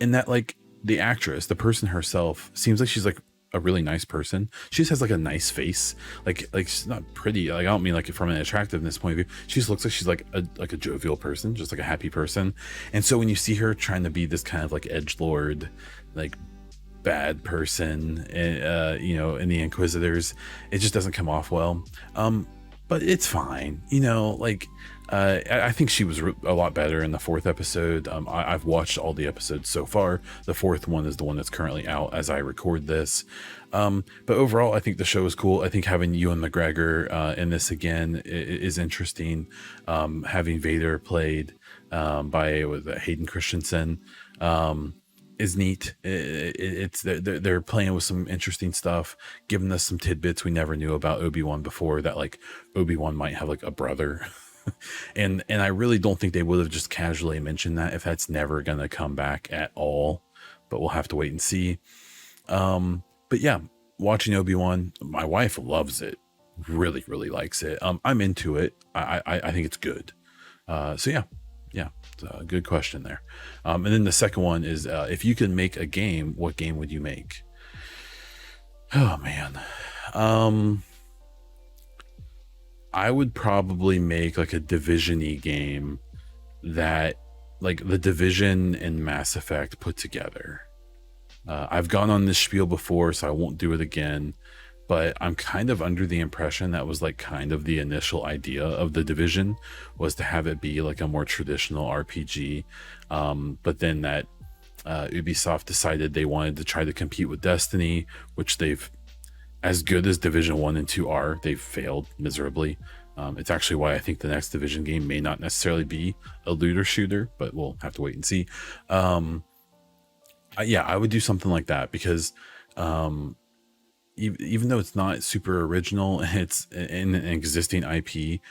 in that like the actress, the person herself, seems like she's like a really nice person. She just has like a nice face. Like she's not pretty. Like I don't mean like from an attractiveness point of view. She just looks like she's like a jovial person, just like a happy person. And so when you see her trying to be this kind of like edgelord, like bad person, you know, in the Inquisitors, it just doesn't come off well. But it's fine, you know. Like I think she was a lot better in the fourth episode. I've watched all the episodes so far. The fourth one is the one that's currently out as I record this. But overall, I think the show is cool. I think having Ewan McGregor in this again is interesting. Having Vader played by Hayden Christensen is neat. It's they're playing with some interesting stuff, giving us some tidbits we never knew about Obi-Wan before, that like Obi-Wan might have like a brother. And I really don't think they would have just casually mentioned that if that's never gonna come back at all, but we'll have to wait and see. But yeah, watching Obi-Wan, my wife loves it, really likes it. I'm into it. I think it's good. So yeah, it's a good question there. And then the second one is, if you could make a game, what game would you make? Oh man. I would probably make like a Division-y game, that like the Division and Mass Effect put together. I've gone on this spiel before, so I won't do it again, but I'm kind of under the impression that was like kind of the initial idea of the Division, was to have it be like a more traditional RPG. But then that Ubisoft decided they wanted to try to compete with Destiny, which they've, as good as Division 1 and 2 are, they've failed miserably. It's actually why I think the next Division game may not necessarily be a looter shooter, but we'll have to wait and see. Yeah, I would do something like that because even though it's not super original and it's in an existing IP,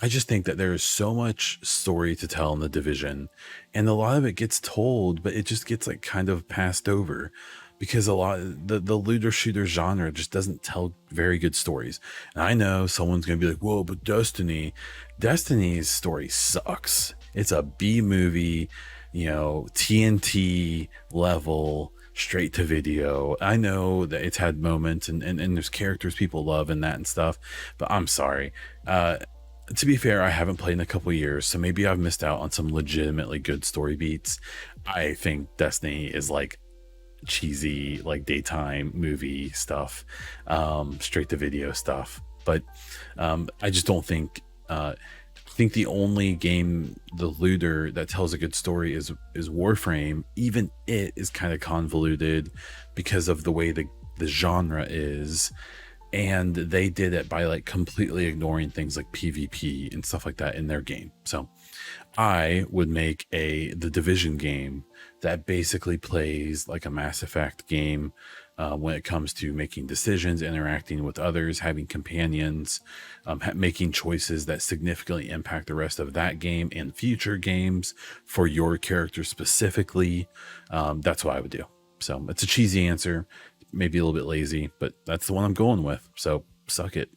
I just think that there is so much story to tell in the Division, and a lot of it gets told, but it just gets like kind of passed over because a lot of the looter shooter genre just doesn't tell very good stories. And I know someone's gonna be like, whoa, but Destiny's story sucks. It's a B movie, you know, TNT level, straight to video. I know that it's had moments and there's characters people love and that and stuff, but I'm sorry. To be fair, I haven't played in a couple years, so maybe I've missed out on some legitimately good story beats. I think Destiny is like cheesy, like daytime movie stuff, straight to video stuff. But I just don't think I think the only game, the looter, that tells a good story is Warframe. Even it is kind of convoluted because of the way the genre is, and they did it by like completely ignoring things like PvP and stuff like that in their game. So I would make the Division game that basically plays like a Mass Effect game, when it comes to making decisions, interacting with others, having companions, making choices that significantly impact the rest of that game and future games for your character specifically. That's what I would do. So it's a cheesy answer, maybe a little bit lazy, but that's the one I'm going with. So suck it.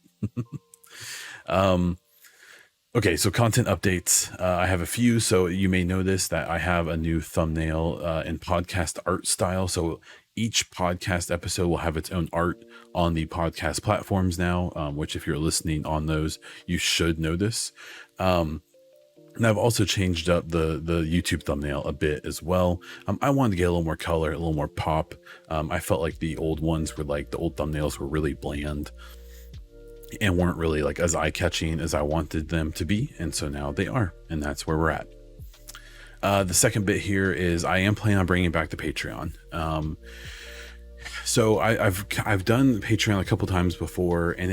Okay, so content updates. I have a few. So you may notice that I have a new thumbnail in podcast art style. So Each podcast episode will have its own art on the podcast platforms now, which if you're listening on those, you should notice. And I've also changed up the YouTube thumbnail a bit as well. I wanted to get a little more color, a little more pop. I felt like the old thumbnails were really bland and weren't really like as eye-catching as I wanted them to be. And so now they are, and that's where we're at. The second bit here is I am planning on bringing back the Patreon. So I've done Patreon a couple times before, and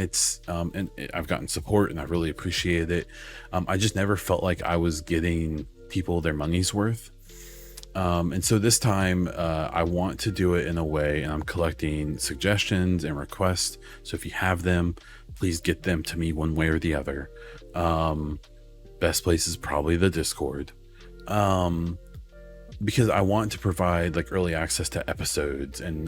I've gotten support and I really appreciated it. I just never felt like I was getting people their money's worth. And so this time I want to do it in a way, and I'm collecting suggestions and requests. So if you have them, please get them to me one way or the other. Best place is probably the Discord. Because I want to provide like early access to episodes and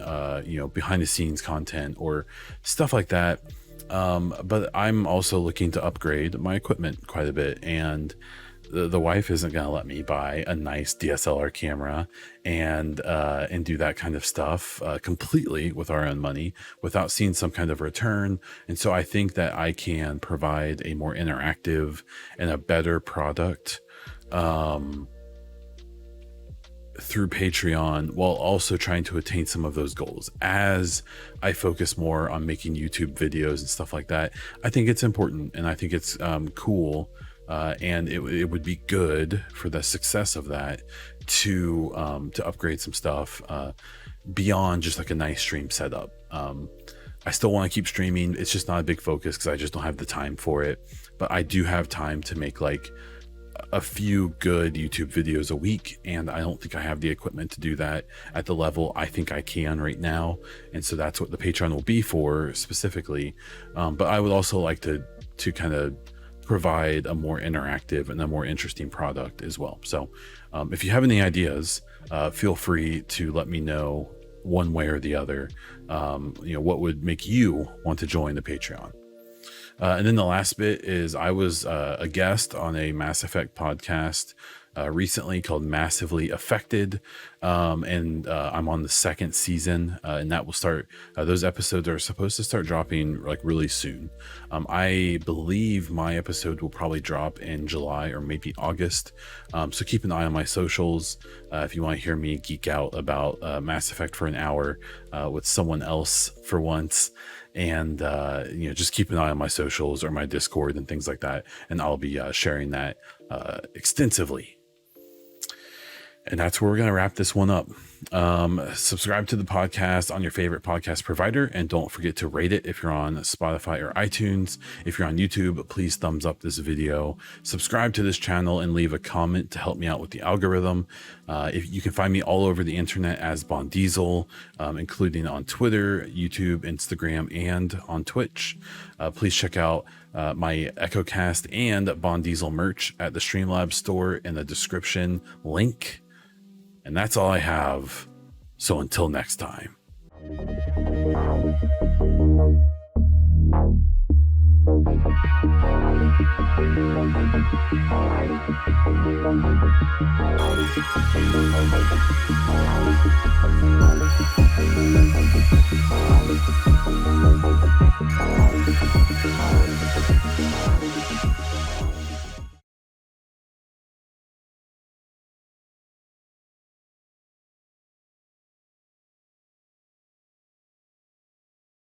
behind the scenes content or stuff like that. But I'm also looking to upgrade my equipment quite a bit, and the wife isn't going to let me buy a nice DSLR camera and do that kind of stuff completely with our own money without seeing some kind of return. And so I think that I can provide a more interactive and a better product through Patreon, while also trying to attain some of those goals as I focus more on making YouTube videos and stuff like that. I think it's important, and I think it's cool, and it would be good for the success of that to upgrade some stuff beyond just like a nice stream setup. I still want to keep streaming. It's just not a big focus because I just don't have the time for it, but I do have time to make like a few good YouTube videos a week, and I don't think I have the equipment to do that at the level I think I can right now. And so that's what the Patreon will be for specifically. But I would also like to kind of provide a more interactive and a more interesting product as well. So if you have any ideas, feel free to let me know one way or the other, what would make you want to join the Patreon. And then the last bit is I was a guest on a Mass Effect podcast recently called Massively Affected. And I'm on the second season, and that will start, those episodes are supposed to start dropping like really soon. I believe my episode will probably drop in July or maybe August. So keep an eye on my socials if you want to hear me geek out about Mass Effect for an hour with someone else for once. And just keep an eye on my socials or my Discord and things like that, and I'll be sharing that extensively. And that's where we're going to wrap this one up. Subscribe to the podcast on your favorite podcast provider, and don't forget to rate it if you're on Spotify or iTunes. If you're on YouTube, please thumbs up this video. Subscribe to this channel and leave a comment to help me out with the algorithm. If you can find me all over the internet as Bond Diesel, including on Twitter, YouTube, Instagram, and on Twitch. Please check out my EchoCast and Bond Diesel merch at the Streamlabs store in the description link. And that's all I have. So until next time.